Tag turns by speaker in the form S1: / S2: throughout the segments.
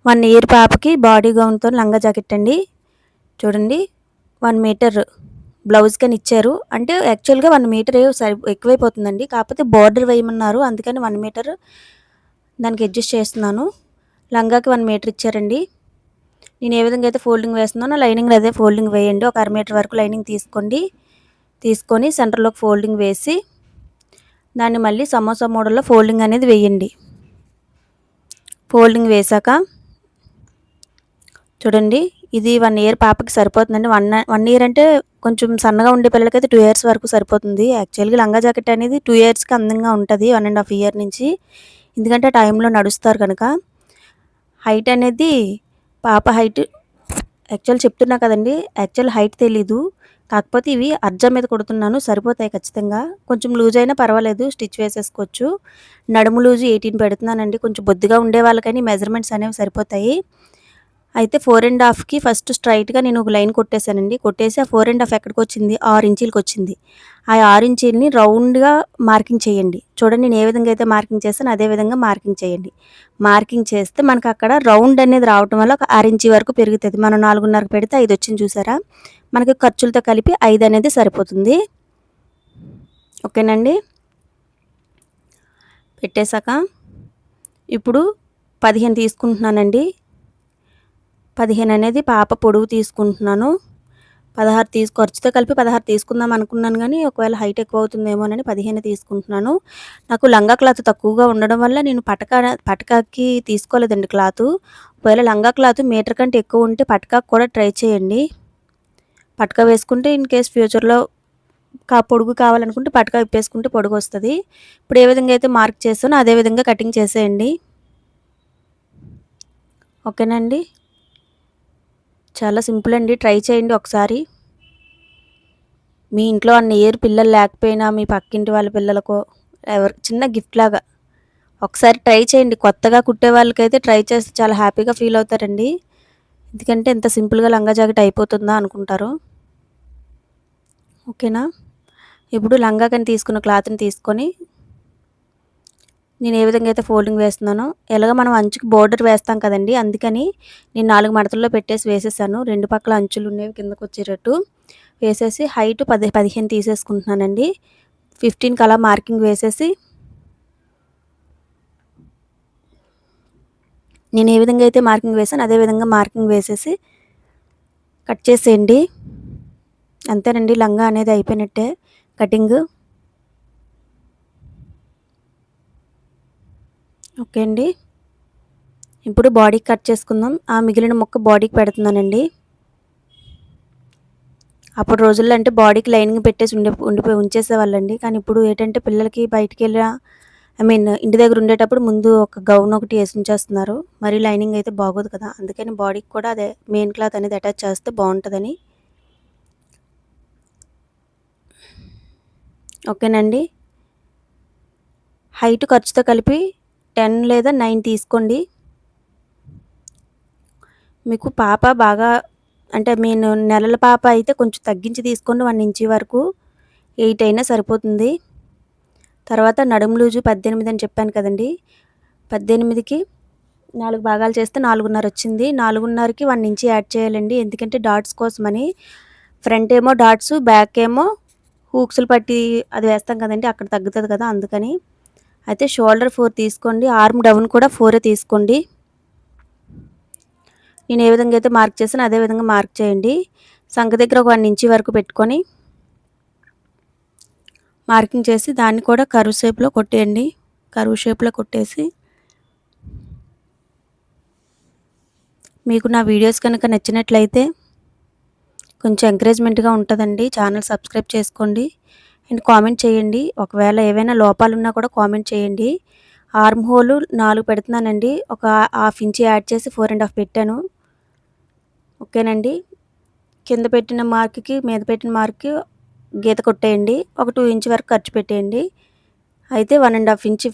S1: 1 year పాపకి body గౌన్తో లంగా jacket అండి. చూడండి 1 మీటర్ బ్లౌజ్ కని ఇచ్చారు. అంటే యాక్చువల్గా 1 మీటర్ ఎక్కువైపోతుందండి. కాకపోతే బార్డర్ వేయమన్నారు, అందుకని 1 మీటర్ దానికి అడ్జస్ట్ చేస్తున్నాను. లంగాకి 1 మీటర్ ఇచ్చారండి. నేను ఏ విధంగా అయితే ఫోల్డింగ్ వేస్తున్నానో లైనింగ్ అదే ఫోల్డింగ్ వేయండి. ఒక 1/2 మీటర్ వరకు లైనింగ్ తీసుకొని సెంటర్లోకి ఫోల్డింగ్ వేసి దాన్ని మళ్ళీ సమోసా మోడల్లో ఫోల్డింగ్ అనేది వేయండి. ఫోల్డింగ్ వేశాక చూడండి, ఇది 1 ఇయర్ పాపకి సరిపోతుందండి. 1 ఇయర్ అంటే కొంచెం సన్నగా ఉండే పిల్లలకైతే 2 ఇయర్స్ వరకు సరిపోతుంది. యాక్చువల్గా లంగా జాకెట్ అనేది 2 ఇయర్స్కి అందంగా ఉంటుంది, 1.5 ఇయర్ నుంచి. ఎందుకంటే టైంలో నడుస్తారు కనుక. హైట్ అనేది పాప హైట్ యాక్చువల్ చెప్తున్నా కదండి, యాక్చువల్ హైట్ తెలీదు. కాకపోతే ఇవి అర్జా మీద కుడుతున్నాను, సరిపోతాయి ఖచ్చితంగా. కొంచెం లూజ్ అయినా పర్వాలేదు, స్టిచ్ వేసేసుకోవచ్చు. నడుము లూజు 18 పెడుతున్నానండి. కొంచెం బొద్దుగా ఉండే వాళ్ళకని మెజర్మెంట్స్ అనేవి సరిపోతాయి. అయితే 4.5కి ఫస్ట్ స్ట్రైట్గా నేను ఒక లైన్ కొట్టేశానండి. కొట్టేసి ఆ 4.5 ఎక్కడికి వచ్చింది, 6 ఇంచీలకి వచ్చింది. ఆ 6 ఇంచీలని రౌండ్గా మార్కింగ్ చేయండి. చూడండి, నేను ఏ విధంగా అయితే మార్కింగ్ చేస్తానో అదే విధంగా మార్కింగ్ చేయండి. మార్కింగ్ చేస్తే మనకు అక్కడ రౌండ్ అనేది రావటం వల్ల ఒక 6 ఇంచీ వరకు పెరుగుతుంది. మనం 4.5 పెడితే 5 వచ్చింది చూసారా. మనకి ఖర్చులతో కలిపి 5 అనేది సరిపోతుంది. ఓకేనండి. పెట్టేశాక ఇప్పుడు 15 తీసుకుంటున్నానండి. 15 అనేది పాప పొడవు తీసుకుంటున్నాను. 16 ఖర్చుతో కలిపి 16 తీసుకుందాం అనుకున్నాను, కానీ ఒకవేళ హైట్ ఎక్కువ అవుతుందేమోనని 15 తీసుకుంటున్నాను. నాకు లంగా క్లాత్ తక్కువగా ఉండడం వల్ల నేను పటకాకి తీసుకోలేదండి క్లాతు. ఒకవేళ లంగా క్లాత్ మీటర్ కంటే ఎక్కువ ఉంటే పటకాకి కూడా ట్రై చేయండి. పటకా వేసుకుంటే ఇన్ కేస్ ఫ్యూచర్లో పొడుగు కావాలనుకుంటే పటకా విప్పేసుకుంటే పొడుగు వస్తుంది. ఇప్పుడు ఏ విధంగా అయితే మార్క్ చేస్తానో అదే విధంగా కటింగ్ చేసేయండి. ఓకేనండి. చాలా సింపుల్ అండి, ట్రై చేయండి ఒకసారి. మీ ఇంట్లో 1 ఇయర్ పిల్లలు లేకపోయినా మీ పక్కింటి వాళ్ళ పిల్లలకో చిన్న గిఫ్ట్ లాగా ఒకసారి ట్రై చేయండి. కొత్తగా కుట్టే వాళ్ళకైతే ట్రై చేస్తే చాలా హ్యాపీగా ఫీల్ అవుతారండి. ఎందుకంటే ఇంత సింపుల్గా లంగా జాకెట్ అయిపోతుందా అనుకుంటారు. ఓకేనా. ఇప్పుడు లంగా కని తీసుకున్న క్లాత్ని తీసుకొని నేను ఏ విధంగా అయితే ఫోల్డింగ్ వేస్తున్నానో, ఎలాగ మనం అంచుకి బోర్డర్ వేస్తాం కదండి, అందుకని నేను 4 మడతల్లో పెట్టేసి వేసేసాను. 2 పక్కల అంచులు ఉండేవి కిందకు వచ్చేటట్టు వేసేసి హైట్ 15 తీసేసుకుంటున్నానండి. 15కి అలా మార్కింగ్ వేసేసి నేను ఏ విధంగా అయితే మార్కింగ్ వేసానో అదే విధంగా మార్కింగ్ వేసేసి కట్ చేసేయండి. అంతేనండి, లంగా అనేది అయిపోయినట్టే కటింగ్. ఓకే అండి. ఇప్పుడు బాడీకి కట్ చేసుకుందాం. ఆ మిగిలిన ముక్క బాడీకి పెడుతున్నానండి. అప్పుడు రోజుల్లో అంటే బాడీకి లైనింగ్ పెట్టేసి ఉంచేసేవాళ్ళండి. కానీ ఇప్పుడు ఏంటంటే పిల్లలకి బయటికి ఇంటి దగ్గర ఉండేటప్పుడు ముందు ఒక గౌన్ ఒకటి వేసి ఉంచేస్తున్నారు. మరి లైనింగ్ అయితే బాగోదు కదా, అందుకని బాడీకి కూడా అదే మెయిన్ క్లాత్ అనేది అటాచ్ చేస్తే బాగుంటుందని. ఓకేనండి. హైట్ ఖర్చుతో కలిపి 10 లేదా 9 తీసుకోండి. మీకు పాప బాగా అంటే నేను నెలల పాప అయితే కొంచెం తగ్గించి తీసుకోండి. 1 ఇంచీ వరకు 8 అయినా సరిపోతుంది. తర్వాత నడుము లూజు 18 అని చెప్పాను కదండి. 18కి 4 భాగాలు చేస్తే 4.5 వచ్చింది. 4.5కి 1 ఇంచీ యాడ్ చేయాలండి. ఎందుకంటే డాట్స్ కోసమని. ఫ్రంట్ ఏమో డాట్స్, బ్యాక్ ఏమో హూక్స్లు పట్టి అది వేస్తాం కదండి, అక్కడ తగ్గుతుంది కదా, అందుకని. అయితే షోల్డర్ 4 తీసుకోండి. ఆర్మ్ డౌన్ కూడా 4 తీసుకోండి. నేను ఏ విధంగా అయితే మార్క్ చేసానో అదే విధంగా మార్క్ చేయండి. సంఖ దగ్గర ఒక 1 ఇంచీ వరకు పెట్టుకొని మార్కింగ్ చేసి దాన్ని కూడా కర్వ్ షేప్లో కొట్టేయండి. కర్వ్ షేప్లో కొట్టేసి మీకు నా వీడియోస్ కనుక నచ్చినట్లయితే కొంచెం ఎంకరేజ్మెంట్గా ఉంటుందండి. ఛానల్ సబ్స్క్రైబ్ చేసుకోండి అండ్ కామెంట్ చేయండి. ఒకవేళ ఏవైనా లోపాలున్నా కూడా కామెంట్ చేయండి. ఆర్మ్ హోల్ 4 పెడుతున్నానండి. ఒక 1/2 ఇంచీ యాడ్ చేసి 4.5 పెట్టాను. ఓకేనండి. కింద పెట్టిన మార్క్కి మీద పెట్టిన మార్క్కి గీత కొట్టేయండి. ఒక 2 ఇంచ్ వరకు ఖర్చు పెట్టేయండి. అయితే 1.5 ఇంచ్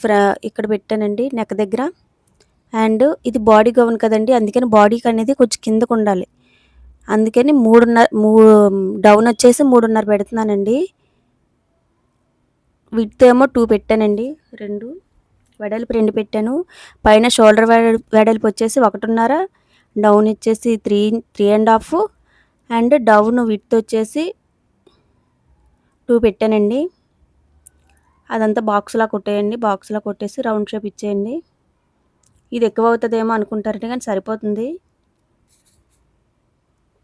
S1: ఇక్కడ పెట్టానండి నెక్ దగ్గర. అండ్ ఇది బాడీ గౌన్ కదండి, అందుకని బాడీకి అనేది కొంచెం కిందకు ఉండాలి. అందుకని 3.5 డౌన్ వచ్చేసి 3.5 పెడుతున్నానండి. విడ్త్ ఏమో 2 పెట్టానండి. 2 వెడల్పు 2 పెట్టాను. పైన షోల్డర్ వెడల్పు వచ్చేసి 1.5, డౌన్ వచ్చేసి 3.5 అండ్ డౌన్ విడ్త్ వచ్చేసి 2 పెట్టానండి. అదంతా బాక్స్‌లా కొట్టేయండి. బాక్స్‌లా కొట్టేసి రౌండ్ షేప్ ఇచ్చేయండి. ఇది ఎక్కువ అవుతదేమో అనుకుంటారండి కానీ సరిపోతుంది.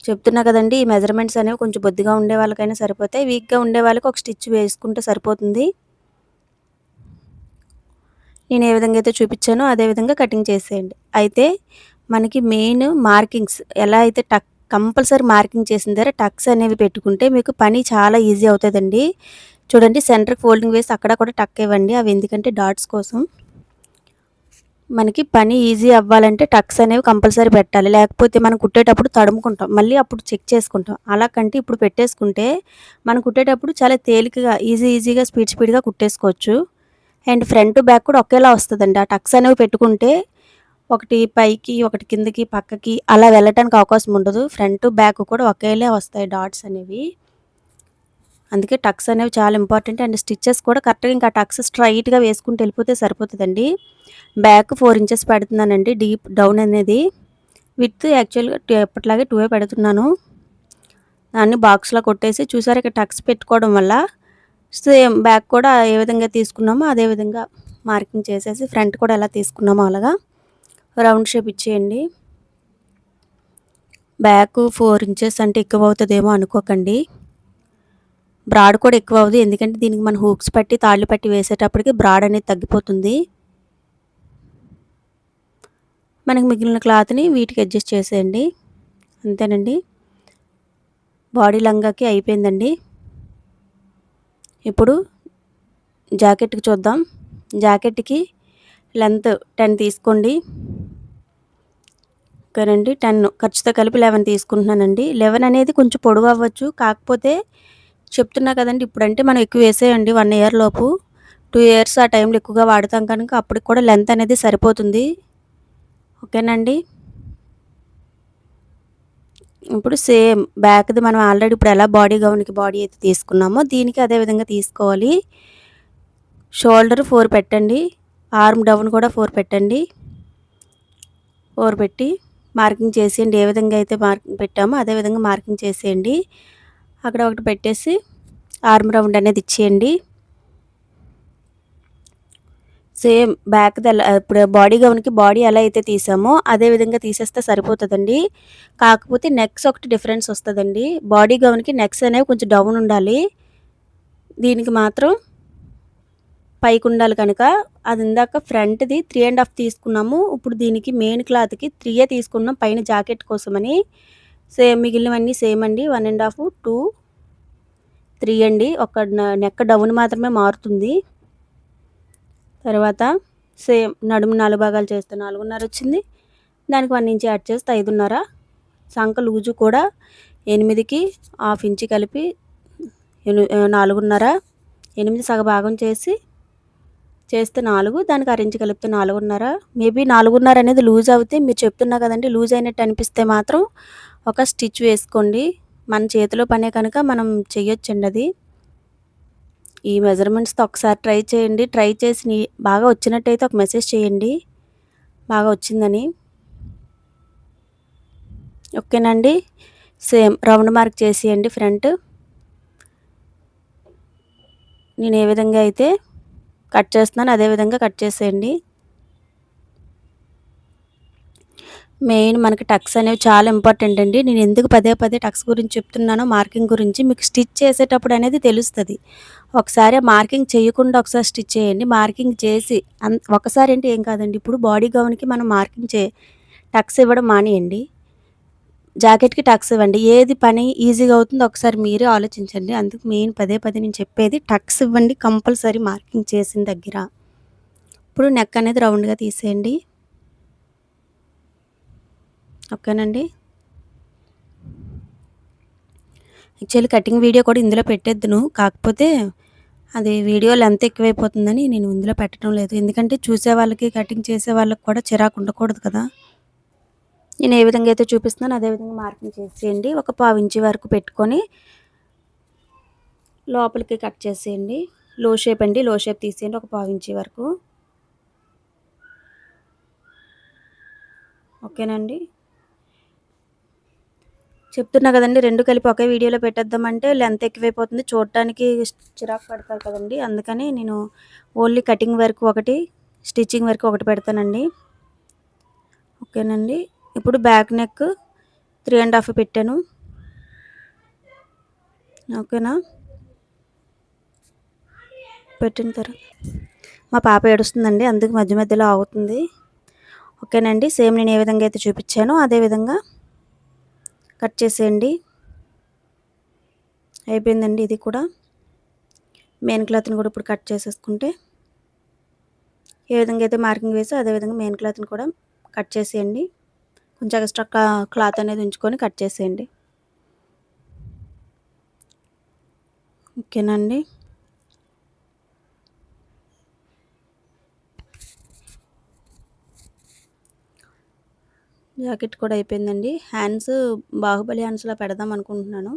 S1: చెప్తున్నా కదండీ! ఈ మెజర్‌మెంట్స్ అనేవి కొంచెం బొద్దుగా ఉండే వాళ్ళకైనా సరిపోతాయి. వీక్‌గా ఉండే వాళ్ళకి ఒక స్టిచ్ వేసుకుంటే సరిపోతుంది. నేను ఏ విధంగా అయితే చూపించానో అదే విధంగా కటింగ్ చేసేయండి. అయితే మనకి మెయిన్ మార్కింగ్స్ ఎలా అయితే కంపల్సరీ మార్కింగ్ చేసిన దగ్గర టక్స్ అనేవి పెట్టుకుంటే మీకు పని చాలా ఈజీ అవుతుందండి. చూడండి సెంటర్‌కి ఫోల్డింగ్ వేసి అక్కడ కూడా టక్ ఇవ్వండి. అవి ఎందుకంటే డాట్స్ కోసం. మనకి పని ఈజీ అవ్వాలంటే టక్స్ అనేవి కంపల్సరీ పెట్టాలి. లేకపోతే మనం కుట్టేటప్పుడు తడుముకుంటాం. మళ్ళీ అప్పుడు చెక్ చేసుకుంటాం. అలా కంటే ఇప్పుడు పెట్టేసుకుంటే మనం కుట్టేటప్పుడు చాలా తేలికగా ఈజీగా స్పీడ్‌గా కుట్టేసుకోవచ్చు. అండ్ ఫ్రంట్ బ్యాక్ కూడా ఒకేలా వస్తదండి. ఆ టక్స్ అనేవి పెట్టుకుంటే ఒకటి పైకి, ఒకటి కిందకి, పక్కకి అలా వెళ్ళటానికి అవకాశం ఉండదు. ఫ్రంట్ బ్యాక్ కూడా ఒకేలా వస్తాయి డాట్స్ అనేవి. అందుకే టక్స్ అనేవి చాలా ఇంపార్టెంట్. అండ్ స్టిచెస్ కూడా కరెక్ట్‌గా ఇంకా టక్స్ స్ట్రెయిట్‌గా వేసుకుంటూ వెళ్ళిపోతే సరిపోతుందండి. బ్యాక్ 4 ఇంచెస్ పెడుతున్నానండి డీప్ డౌన్ అనేది. విడ్త్ యాక్చువల్‌గా ఎప్పటిలాగే 2 పెడుతున్నాను. దాన్ని బాక్స్‌లో కొట్టేసి చూసారా ఇక్కడ టక్స్ పెట్టుకోవడం వల్ల సేమ్ బ్యాక్ కూడా ఏ విధంగా తీసుకున్నామో అదే విధంగా మార్కింగ్ చేసేసి ఫ్రంట్ కూడా ఎలా తీసుకున్నామో అలాగా రౌండ్ షేప్ ఇచ్చేయండి. బ్యాక్ 4 ఇంచెస్ అంటే ఎక్కువ అవుతుందేమో అనుకోకండి. బ్రాడ్ కూడా ఎక్కువ అవ్వదు. ఎందుకంటే దీనికి మనం హూక్స్ పట్టి తాళ్ళు పట్టి వేసేటప్పటికి బ్రాడ్ అనేది తగ్గిపోతుంది. మనకి మిగిలిన క్లాత్‌ని వీటికి అడ్జస్ట్ చేసేయండి. అంతేనండి. బాడీ లంగాకి అయిపోయిందండి. ఇప్పుడు జాకెట్‌కి చూద్దాం. జాకెట్‌కి లెంత్ 10 తీసుకోండి. ఓకేనండి. 10 ఖర్చుతో కలిపి 11 తీసుకుంటున్నానండి. 11 అనేది కొంచెం పొడవు అవ్వచ్చు. కాకపోతే చెప్తున్నా కదండీ! ఇప్పుడంటే మనం ఎక్కువ వేసేయండి 1 ఇయర్ లోపు. 2 ఇయర్స్ ఆ టైంలో ఎక్కువగా వాడతాం కనుక అప్పటికి కూడా లెంత్ అనేది సరిపోతుంది. ఓకేనండి. ఇప్పుడు సేమ్ బ్యాక్‌ది మనం ఆల్రెడీ ఇప్పుడు ఎలా బాడీ గౌన్‌కి బాడీ అయితే తీసుకున్నామో దీనికి అదే విధంగా తీసుకోవాలి. షోల్డర్ 4 పెట్టండి. ఆర్మ్ డౌన్ కూడా 4 పెట్టండి. 4 పెట్టి మార్కింగ్ చేసేయండి. ఏ విధంగా అయితే మార్కింగ్ పెట్టామో అదే విధంగా మార్కింగ్ చేసేయండి. అక్కడ ఒకటి పెట్టేసి ఆర్మ్ రౌండ్ అనేది ఇచ్చేయండి. సేమ్ బ్యాక్‌ది ఎలా ఇప్పుడు బాడీ గౌన్‌కి బాడీ ఎలా అయితే తీసామో అదే విధంగా తీసేస్తే సరిపోతదండి. కాకపోతే నెక్స్ ఒకటి డిఫరెన్స్ వస్తదండి. బాడీ గౌన్‌కి నెక్స్ అనేవి కొంచెం డౌన్ ఉండాలి. దీనికి మాత్రం పైకుండాలి కనుక అది ఇందాక ఫ్రంట్‌ది 3½ తీసుకున్నాము. ఇప్పుడు దీనికి మెయిన్ క్లాత్‌కి 3 తీసుకున్నాం పైన జాకెట్ కోసమని. సేమ్ మిగిలినవన్నీ సేమ్ అండి. 1½ 2 3 అండి. ఒక నెక్ డౌన్ మాత్రమే మారుతుంది. తర్వాత సేమ్ నడుము 4 భాగాలు చేస్తే 4.5 వచ్చింది. దానికి 1 ఇంచ్ యాడ్ చేస్తే 5.5. సంక లూజు కూడా 8కి హాఫ్ ఇంచ్ కలిపి 4.5. 8 సగభాగం చేస్తే 4, దానికి అర ఇంచ్ కలిపితే 4.5. మేబీ 4.5 అనేది లూజ్ అవుతే మీరు చెప్తున్నా కదండీ! లూజ్ అయినట్టు అనిపిస్తే మాత్రం ఒక స్టిచ్ వేసుకోండి. మన చేతిలో పనే కనుక మనం చెయ్యొచ్చండి అది. ఈ మెజర్మెంట్స్‌తో ఒకసారి ట్రై చేయండి. ట్రై చేసి బాగా వచ్చినట్టయితే ఒక మెసేజ్ చేయండి. బాగా వచ్చిందని. ఓకేనండి. సేమ్ రౌండ్ మార్క్ చేసేయండి ఫ్రంట్. నేను ఏ విధంగా అయితే కట్ చేస్తున్నానో అదే విధంగా కట్ చేసేయండి. మెయిన్ మనకి టక్స్ అనేవి చాలా ఇంపార్టెంట్ అండి. నేను ఎందుకు పదే టక్స్ గురించి చెప్తున్నానో మార్కింగ్ గురించి మీకు స్టిచ్ చేసేటప్పుడు అనేది తెలుస్తది. ఒకసారి మార్కింగ్ చేయకుండా ఒకసారి స్టిచ్ చేయండి. మార్కింగ్ చేసి ఒకసారి అంటే ఏం కాదండి. ఇప్పుడు బాడీ గౌన్‌కి మనం మార్కింగ్ టక్స్ ఇవ్వడం మానేయండి. జాకెట్‌కి టక్స్ ఇవ్వండి. ఏది పని ఈజీగా అవుతుందో ఒకసారి మీరే ఆలోచించండి. అందుకు మెయిన్ పదే నేను చెప్పేది టక్స్ ఇవ్వండి కంపల్సరీ మార్కింగ్ చేసిన దగ్గర. ఇప్పుడు నెక్ అనేది రౌండ్‌గా తీసేయండి. ఓకేనండి. యాక్చువల్లీ కటింగ్ వీడియో కూడా ఇందులో పెట్టేద్దును. కాకపోతే అది వీడియో లెంత్ ఎక్కువైపోతుందని నేను ఇందులో పెట్టడం లేదు. ఎందుకంటే చూసే వాళ్ళకి, కటింగ్ చేసే వాళ్ళకి కూడా చిరాకు ఉండకూడదు కదా! నేను ఏ విధంగా అయితే చూపిస్తున్నానో అదే విధంగా మార్కింగ్ చేసేయండి. ఒక పావు ఇంచు వరకు పెట్టుకొని లోపలికి కట్ చేసేయండి. లో షేప్ అండి. లో షేప్ తీసేయండి ఒక పావు ఇంచు వరకు. ఓకేనండి. చెప్తున్నా కదండీ! 2 కలిపి ఒకే వీడియోలో పెట్టేద్దామంటే లెంత్ ఎక్కువైపోతుంది. చూడటానికి చిరాకు పడతారు కదండీ! అందుకని నేను ఓన్లీ కటింగ్ వరకు ఒకటి, స్టిచ్చింగ్ వరకు ఒకటి పెడతానండి. ఓకేనండి. ఇప్పుడు బ్యాక్ నెక్ 3 ½ పెట్టాను. ఓకేనా? పెట్టిన తర్వాత మా పాప ఏడుస్తుందండి. అందుకు మధ్య మధ్యలో ఆగుతుంది. ఓకేనండి. సేమ్ నేను ఏ విధంగా అయితే చూపించానో అదే విధంగా కట్ చేసేయండి. అయిపోయిందండి ఇది కూడా. మెయిన్ క్లాత్‌ని కూడా ఇప్పుడు కట్ చేసేసుకుంటే ఏ విధంగా అయితే మార్కింగ్ వేసో అదే విధంగా మెయిన్ క్లాత్‌ని కూడా కట్ చేసేయండి. కొంచెం ఎక్స్ట్రా క్లాత్ అనేది ఉంచుకొని కట్ చేసేయండి. ఓకేనండి. జాకెట్ కూడా అయిపోయిందండి. హ్యాండ్స్ బాహుబలి హ్యాండ్స్‌లా పెడదాం అనుకుంటున్నాను.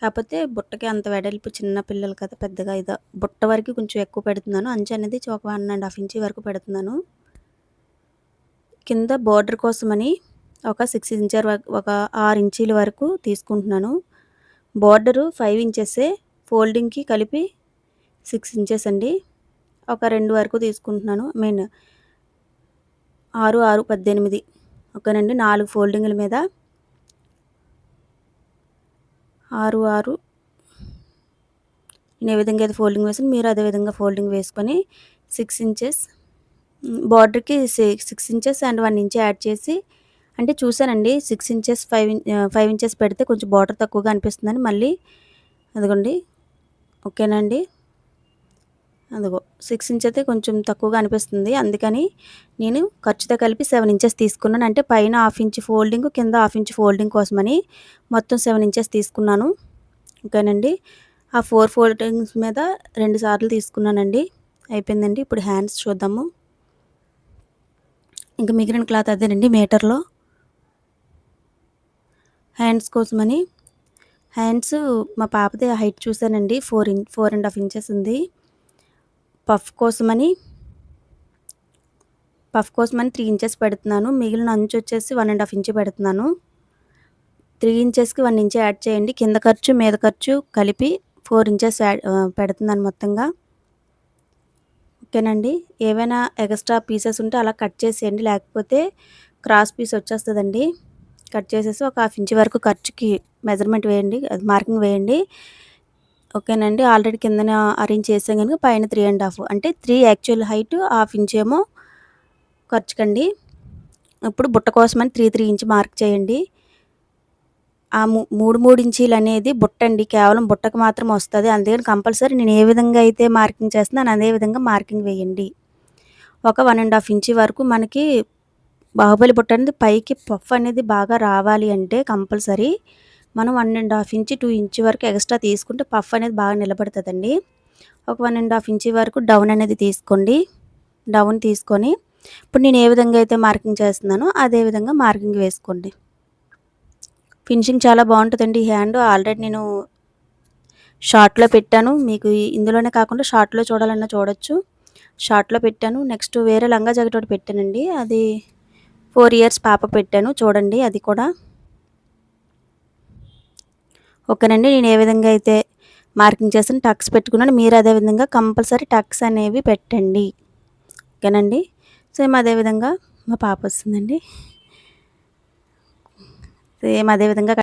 S1: కాకపోతే బుట్టకి అంత వెడల్పు చిన్న పిల్లలు కదా! పెద్దగా బుట్ట వరకు కొంచెం ఎక్కువ పెడుతున్నాను. అంచు అనేది ఒక 1 ½ ఇంచ్ వరకు పెడుతున్నాను. కింద బోర్డర్ కోసమని ఒక 6 ఇంచర్ ఒక 6 ఇంచీల వరకు తీసుకుంటున్నాను. బోర్డరు 5 ఇంచెసే, ఫోల్డింగ్‌కి కలిపి 6 ఇంచెస్ అండి. ఒక 2 వరకు తీసుకుంటున్నాను. 6, 6, 18 ఓకేనండి. 4 ఫోల్డింగుల మీద 6, 6 నేను ఏ విధంగా అయితే ఫోల్డింగ్ వేసానో మీరు అదే విధంగా ఫోల్డింగ్ వేసుకొని 6 ఇంచెస్ బార్డర్‌కి 6 ఇంచెస్ అండ్ 1 ఇంచ్ యాడ్ చేసి అంటే చూసానండి 6 ఇంచెస్ 5 ఇంచెస్ పెడితే కొంచెం బార్డర్ తక్కువగా అనిపిస్తుందని మళ్ళీ అదిగోండి. ఓకేనండి. అదిగో 6 ఇంచ్ అయితే కొంచెం తక్కువగా అనిపిస్తుంది. అందుకని నేను ఖర్చుతో కలిపి 7 ఇంచెస్ తీసుకున్నాను. అంటే పైన హాఫ్ ఇంచ్ ఫోల్డింగ్, కింద హాఫ్ ఇంచ్ ఫోల్డింగ్ కోసమని మొత్తం 7 ఇంచెస్ తీసుకున్నాను. ఓకేనండి. ఆ 4 ఫోల్డింగ్స్ మీద 2 సార్లు తీసుకున్నానండి. అయిపోయిందండి. ఇప్పుడు హ్యాండ్స్ చూద్దాము. ఇంకా మిగిలిన క్లాత్ అదేనండి మీటర్‌లో. హ్యాండ్స్ కోసమని హ్యాండ్స్ మా పాపది హైట్ చూసానండి 4 ½ ఇంచెస్ ఉంది. పఫ్ కోసమని 3 ఇంచెస్ పెడుతున్నాను. మిగిలిన అంచు వచ్చేసి 1 ½ ఇంచ్ పెడుతున్నాను. 3 ఇంచెస్‌కి 1 ఇంచ్ యాడ్ చేయండి. కింద ఖర్చు, మీద ఖర్చు కలిపి 4 ఇంచెస్ పెడుతున్నాను మొత్తంగా. ఓకేనండి. ఏవైనా ఎక్స్ట్రా పీసెస్ ఉంటే అలా కట్ చేసేయండి. లేకపోతే క్రాస్ పీస్ వచ్చేస్తదండి. కట్ చేసేసి ఒక హాఫ్ ఇంచ్ వరకు ఖర్చుకి మెజర్‌మెంట్ వేయండి. అది మార్కింగ్ వేయండి. ఓకేనండి. ఆల్రెడీ కిందన అరేంజ్ చేసాం గనుక పైన 3 ½ అంటే 3 యాక్చువల్ హైట్, హాఫ్ ఇంచ్ ఏమో ఖర్చుకండి. ఇప్పుడు బుట్ట కోసమని 3 ఇంచ్ మార్క్ చేయండి. ఆ 3 ఇంచీలనేది బుట్టండి. కేవలం బుట్టకు మాత్రం వస్తది. అందుకని కంపల్సరీ నేను ఏ విధంగా అయితే మార్కింగ్ చేస్తున్నానో అదే విధంగా మార్కింగ్ వేయండి. ఒక 1 ½ ఇంచ్ వరకు మనకి బాహుబలి బుట్ట అనేది పైకి పఫ్ అనేది బాగా రావాలి అంటే కంపల్సరీ మనం 1 ½ ఇంచ్, 2 ఇంచ్ వరకు ఎక్స్ట్రా తీసుకుంటే పఫ్ అనేది బాగా నిలబడతదండి. ఒక 1 ½ ఇంచ్ వరకు డౌన్ అనేది తీసుకోండి. డౌన్ తీసుకొని ఇప్పుడు నేను ఏ విధంగా అయితే మార్కింగ్ చేస్తున్నానో అదే విధంగా మార్కింగ్ వేసుకోండి. ఫినిషింగ్ చాలా బావుంటదండి ఈ హ్యాండ్. ఆల్రెడీ నేను షార్ట్‌లో పెట్టాను. మీకు ఇందులోనే కాకుండా షార్ట్‌లో చూడాలన్నా చూడొచ్చు. షార్ట్‌లో పెట్టాను. నెక్స్ట్ వేరే లంగా జాకెట్ ఒకటి పెట్టానండి. అది 4 ఇయర్స్ పాపకు పెట్టాను. చూడండి అది కూడా. ఓకేనండి. నేను ఏ విధంగా అయితే మార్కింగ్ చేసానో టక్స్ పెట్టుకున్నాను. మీరు అదే విధంగా కంపల్సరీ టక్స్ అనేవి పెట్టండి. ఓకేనండి. సేమ్ అదే విధంగా మా పాప వస్తుందండి. సేమ్ అదే విధంగా